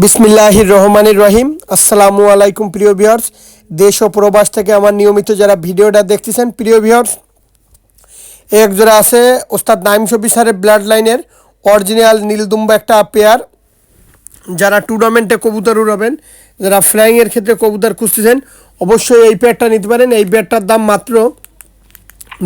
বিসমিল্লাহির রহমানির রহিম। আসসালামু আলাইকুম প্রিয় ভিউয়ার্স, দেশ ও প্রবাস থেকে আমার নিয়মিত যারা ভিডিওটা দেখতেছেন প্রিয় ভিউয়ার্স, এক জোড়া আছে ওস্তাদ নাইম শফি স্যারের ব্লাড লাইনের অরিজিনাল নীলদুম্বা একটা পেয়ার। যারা টুর্নামেন্টে কবুতর উড়াবেন, যারা ফ্লাইংয়ের ক্ষেত্রে কবুতর খুঁজতেছেন, অবশ্যই এই পেয়ারটা নিতে পারেন। এই পেয়ারটার দাম মাত্র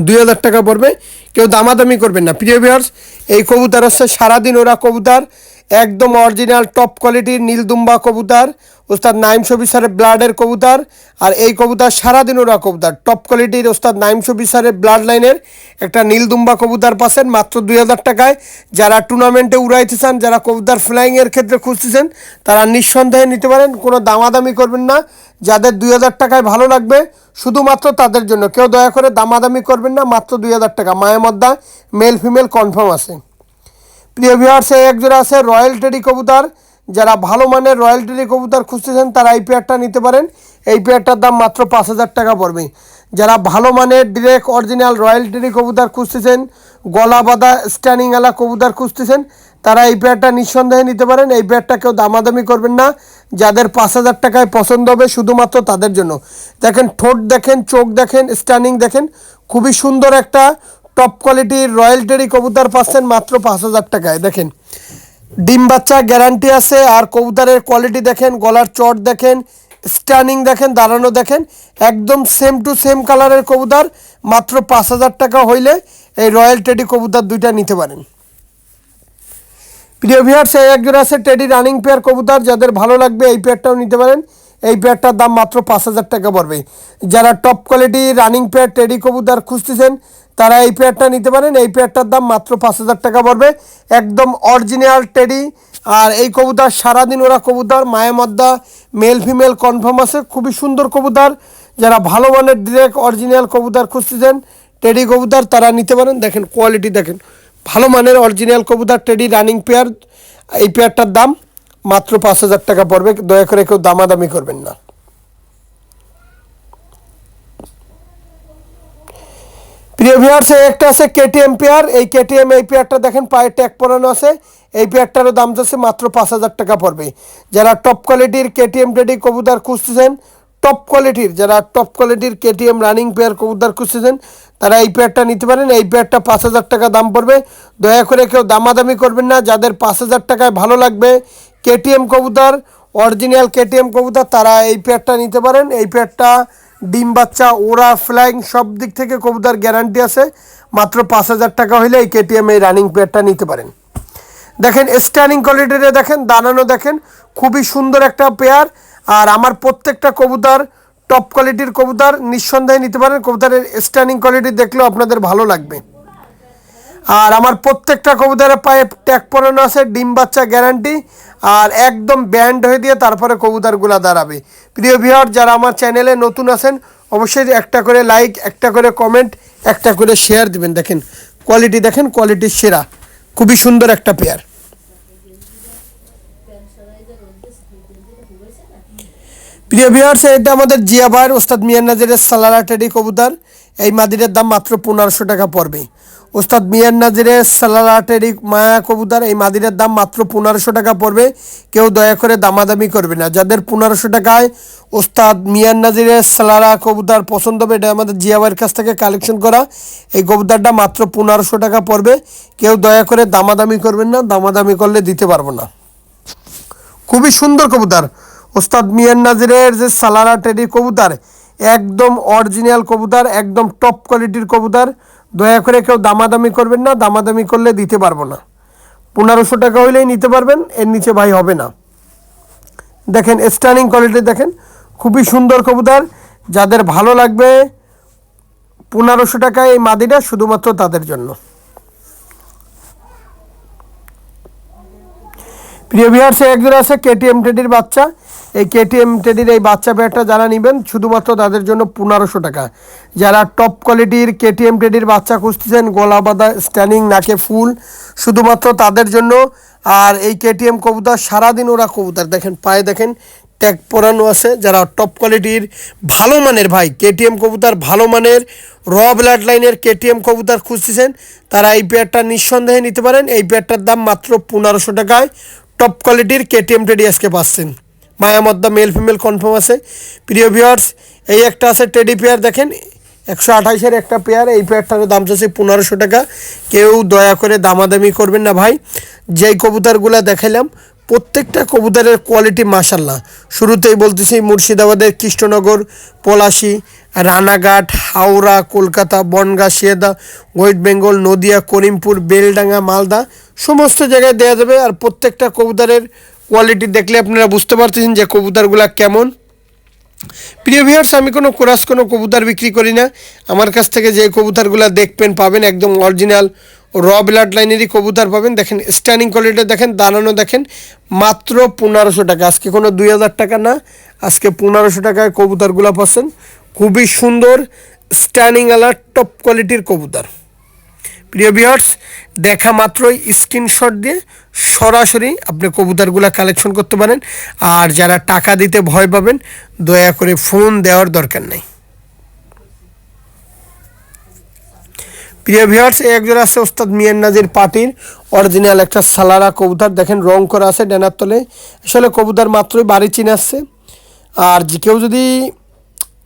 2000 টাকা পড়বে। কেউ দামাদামি করবেন না প্রিয় ভিউয়ার্স। এই কবুতর হচ্ছে সারাদিন ওরা কবুতর, একদম অরিজিনাল টপ কোয়ালিটির নীলদুম্বা কবুতর, ওস্তাদ নাইম শফি স্যারের ব্লাডের কবুতর। আর এই কবুতর সারাদিন ওরা কবুতর টপ কোয়ালিটির ওস্তাদ নাইম শফি স্যারের ব্লাড লাইনের একটা নীলদুম্বা কবুতর পাচ্ছেন মাত্র 2000 টাকায়। যারা টুর্নামেন্টে উড়াইতে চান, যারা কবুতর ফ্লাইংয়ের ক্ষেত্রে খুঁজতেছেন, তারা নিঃসন্দেহে নিতে পারেন, কোনো দামাদামি করবেন না। যাদের 2000 টাকায় ভালো লাগবে শুধুমাত্র তাদের জন্য, কেউ দয়া করে দামাদামি করবেন না। মাত্র 2000 টাকা, মায়ের মধ্যে মেল ফিমেল কনফার্ম আছে। প্রিয় ভিউয়ার্স, এক জোড়া আছে রয়্যাল টেডি কবুতর। যারা ভালো মানের রয়্যাল টেডি কবুতর খুঁজতেছেন তারা এই পেয়ারটা নিতে পারেন। এই পেয়ারটার দাম মাত্র 5000 টাকা পড়বে। যারা ভালো মানের ডিরেক্ট অরিজিনাল রয়্যাল টেডি কবুতর খুঁজতেছেন, গলা বাঁধা স্ট্যানিংওয়ালা কবুতর খুঁজতেছেন, তারা এই পেয়ারটা নিঃসন্দেহে নিতে পারেন। এই পেয়ারটা কেউ দামাদামি করবেন না। যাদের 5000 টাকায় পছন্দ হবে শুধুমাত্র তাদের জন্য। দেখেন ঠোঁট দেখেন, চোখ দেখেন, স্ট্যানিং দেখেন, খুবই সুন্দর একটা টপ কোয়ালিটির রয়্যাল টেডি কবুতর পাচ্ছেন মাত্র 5000 টাকায়। দেখেন ডিম বাচ্চা গ্যারান্টি আছে। আর কবুতরের কোয়ালিটি দেখেন, গলার চট দেখেন, স্ট্যানিং দেখেন, দাঁড়ানো দেখেন, একদম সেম টু সেম কালারের কবুতর। মাত্র 5000 টাকা হইলে এই রয়্যাল টেডি কবুতর দুইটা নিতে পারেন। প্রিয় ভিউয়ার্স, এই একজোড়া আছে টেডি রানিং পেয়ার কবুতর। যাদের ভালো লাগবে এই পেয়ারটাও নিতে পারেন। এই পেয়ারটার দাম মাত্র 5000 টাকা পড়বে। যারা top quality running pair teddy কবুতর খুঁজতেছেন তারা এই পেয়ারটা নিতে পারেন। এই পেয়ারটার দাম মাত্র 5000 টাকা পড়বে, একদম অরিজিনাল টেডি। আর এই কবুতর সারাদিন ওরা কবুতর, মায়ের মধ্যে মেল ফিমেল কনফার্ম আছে, খুবই সুন্দর কবুতর। যারা ভালো মানের ডিরেক্ট অরিজিনাল কবুতর খুঁজতেছেন টেডি কবুতর, তারা নিতে পারেন। দেখেন কোয়ালিটি দেখেন, ভালো মানের অরিজিনাল কবুতর টেডি রানিং পেয়ার। এই পেয়ারটার দাম মাত্র 5000 টাকা পড়বে। দয়া করে কেউ দামাদামি করবেন না। প্রিয় ভিউয়ার্স, একটা আছে কেটিএম পেয়ার। এই কেটিএম এই পেয়ারটা দেখেন পায়ে ট্যাগ পরানো আছে। এই পেয়ারটারও দাম যাচ্ছে মাত্র 5000 টাকা পড়বে। যারা টপ কোয়ালিটির কেটিএম টেডি কবুতর খুঁজতেছেন, টপ কোয়ালিটির যারা টপ কোয়ালিটির কেটিএম রানিং পেয়ার কবুতর খুঁজতেছেন, তারা এই পেয়ারটা নিতে পারেন। এই পেয়ারটা 5000 টাকা দাম পড়বে। দয়া করে কেউ দামাদামি করবেন না। যাদের 5000 টাকায় ভালো লাগবে কেটিএম কবুতর, অরিজিনাল কেটিএম কবুতর, তারা এই পেয়ারটা নিতে পারেন। এই পেয়ারটা ডিম বাচ্চা ওরা ফ্লাইং সব দিক থেকে কবুতর গ্যারান্টি আছে। মাত্র 5000 টাকা হলে এই কেটিএম এই রানিং পেয়ারটা নিতে পারেন। দেখেন স্ট্যানিং কোয়ালিটিতে দেখেন, দাঁড়ানো দেখেন, খুবই সুন্দর একটা পেয়ার। আর আমার প্রত্যেকটা কবুতর টপ কোয়ালিটির কবুতর, নিঃসন্দেহে নিতে পারেন। কবুতরের স্ট্যানিং কোয়ালিটি দেখলেও আপনাদের ভালো লাগবে। আর আমার প্রত্যেকটা কবুতরের পায়ে ট্যাগ পরানো আছে, ডিম বাচ্চা গ্যারান্টি। আর একদম ব্যান্ড হয়ে দিয়ে তারপরে কবুতরগুলো দাঁড়াবে। প্রিয় ভিউয়ার, যারা আমার চ্যানেলে নতুন আছেন অবশ্যই একটা করে লাইক, একটা করে কমেন্ট, একটা করে শেয়ার দিবেন। দেখেন কোয়ালিটি দেখেন, কোয়ালিটির সেরা, খুবই সুন্দর একটা পেয়ার। প্রিয় ভিউয়ার্স, এটা আমাদের জিয়া ভাইয়ের ওস্তাদ মিয়ান নাজিরের সালারা টেডি কবুতর। এই মাদিরের দাম মাত্র 1500 টাকা পড়বে। ওস্তাদ মিয়ান নাজিরের সালারা টেডি মায়া কবুতর, এই মাদিরের দাম মাত্র 1500 টাকা পড়বে। কেউ দয়া করে দামাদামি করবে না। যাদের 1500 টাকায় ওস্তাদ মিয়ান নাজিরের সালারা কবুতর পছন্দ হবে, এটা আমাদের জিয়া ভাইয়ের কাছ থেকে কালেকশন করা। এই কবুতরটা মাত্র 1500 টাকা পড়বে। কেউ দয়া করে দামাদামি করবেন না, দামাদামি করলে দিতে পারবো না। খুবই সুন্দর কবুতর ওস্তাদ মিয়ান নাজিরের যে সালারা টেডি কবুতর, একদম অরিজিনাল কবুতর, একদম টপ কোয়ালিটির কবুতর। দয়া করে কেউ দামাদামি করবেন না, দামাদামি করলে দিতে পারবো না। 1500 টাকা হইলেই নিতে পারবেন, এর নিচে ভাই হবে না। দেখেন স্ট্যানিং কোয়ালিটি দেখেন, খুবই সুন্দর কবুতর। যাদের ভালো লাগবে 1500 টাকায় এই মাদিটা শুধুমাত্র তাদের জন্য। প্রিয় ভিউয়ার্স, একজন আছে কেটিএম টেডির বাচ্চা। এই কেটিএম টেডির এই বাচ্চা পেয়ারটা যারা নেবেন শুধুমাত্র তাদের জন্য 1500 টাকা। যারা টপ কোয়ালিটির কেটিএম টেডির বাচ্চা খুঁজতেছেন, গলা বাঁধা স্ট্যানিং, নাকে ফুল, শুধুমাত্র তাদের জন্য। আর এই কেটিএম কবুতর সারাদিন ওরা কবুতর, দেখেন পায়ে দেখেন ট্যাগ পরানো আছে। যারা টপ কোয়ালিটির ভালো মানের ভাই কেটিএম কবুতর, ভালো মানের র ব্লাড লাইনের কেটিএম কবুতর খুঁজতেছেন, তারা এই পেয়ারটা নিঃসন্দেহে নিতে পারেন। এই পেয়ারটার দাম মাত্র 1500 টাকায়। টপ কোয়ালিটির কেটিএম টেডি আজকে পাচ্ছেন। মায়া মদ্দা মেল ফিমেল কনফার্ম আছে। প্রিয় ভিউয়ার্স, এই একটা আছে টেডি পেয়ার, দেখেন 128-এর একটা পেয়ার। এই পেয়ারটার দাম চাচ্ছে 1500 টাকা। কেউ দয়া করে দামাদামি করবেন না ভাই। যেই কবুতরগুলো দেখাইলাম প্রত্যেকটা কবুতরের কোয়ালিটি মাশাল্লাহ। শুরুতেই বলতেছি মুর্শিদাবাদের কৃষ্ণনগর, পলাশী, রানাঘাট, হাওড়া, কলকাতা, বনগাঁ, শিয়ালদা, ওয়েস্ট বেঙ্গল, নদিয়া, করিমপুর, বেলডাঙ্গা, মালদা সমস্ত জায়গায় দেওয়া যাবে। আর প্রত্যেকটা কবুতরের কোয়ালিটি দেখলে আপনারা বুঝতে পারতেছেন যে কবুতরগুলো কেমন। প্রিয় ভিউয়ার্স, আমি কোনো কোরাস কোনো কবুতর বিক্রি করি না। আমার কাছ থেকে যে কবুতরগুলো দেখবেন পাবেন একদম অরিজিনাল র ব্লাড লাইনেরই কবুতর পাবেন। দেখেন স্ট্যান্ডিং কোয়ালিটি দেখেন, দাঁড়ানো দেখেন, মাত্র 1500 টাকা। আজকে কোনো 2000 টাকা না, আজকে 1500 টাকায় কবুতরগুলো পাচ্ছেন। খুবই সুন্দর স্ট্যান্ডিং আলার টপ কোয়ালিটির কবুতর। প্রিয় ভিউয়ার্স, দেখা মাত্রই স্ক্রিনশট দিয়ে সরাসরি আপনি কবুতরগুলো কালেকশন করতে পারেন। আর যারা টাকা দিতে ভয় পাবেন দয়া করে ফোন দেওয়ার দরকার নেই। প্রিয় ভিউয়ার্স, এই একজোড়া আছে ওস্তাদ মিয়ান নাজির পার্টির অরিজিনাল একটা সালারা কবুতর। দেখেন রং করা আছে ড্যানার তলে। আসলে কবুতর মাত্রই বাড়ি চিনে আসছে। আর যে কেউ যদি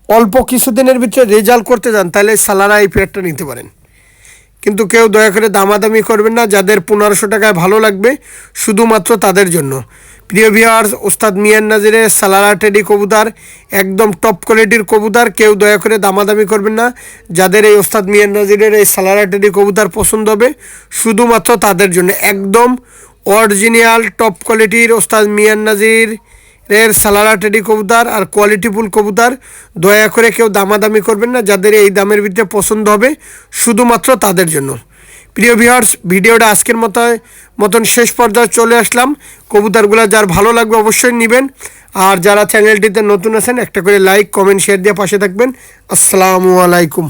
অল্প কিছুদিনের ভিতরে রেজাল্ট করতে যান তাহলে সালারা এই পেয়ারটা নিতে পারেন। কিন্তু কেউ দয়া করে দামাদামি করবেন না। যাদের 1500 টাকায় ভালো লাগবে শুধুমাত্র তাদের জন্য। প্রিয় ভিউয়ার্স, ওস্তাদ মিয়ান নাজিরের সালারা টেডি কবুতর একদম টপ কোয়ালিটির কবুতর। কেউ দয়া করে দামাদামি করবেন না। যাদের এই ওস্তাদ মিয়ান নাজিরের এই সালারা টেডি কবুতর পছন্দ হবে শুধুমাত্র তাদের জন্য। একদম অরিজিনাল টপ কোয়ালিটির ওস্তাদ মিয়ান নাজির এর সালারা টেডি কবুতর আর কোয়ালিটিফুল কবুতর। দয়া করে কেউ দামাদামি করবেন না। যাদের এই দামের ভিতরে পছন্দ হবে শুধুমাত্র তাদের জন্য। প্রিয় ভিউয়ার্স, ভিডিওটা আজকের মতন শেষ পর্যায়ে চলে আসলাম। কবুতরগুলো যার ভালো লাগবে অবশ্যই নেবেন। আর যারা চ্যানেলটিতে নতুন আছেন একটা করে লাইক কমেন্ট শেয়ার দিয়ে পাশে থাকবেন। আসসালামু আলাইকুম।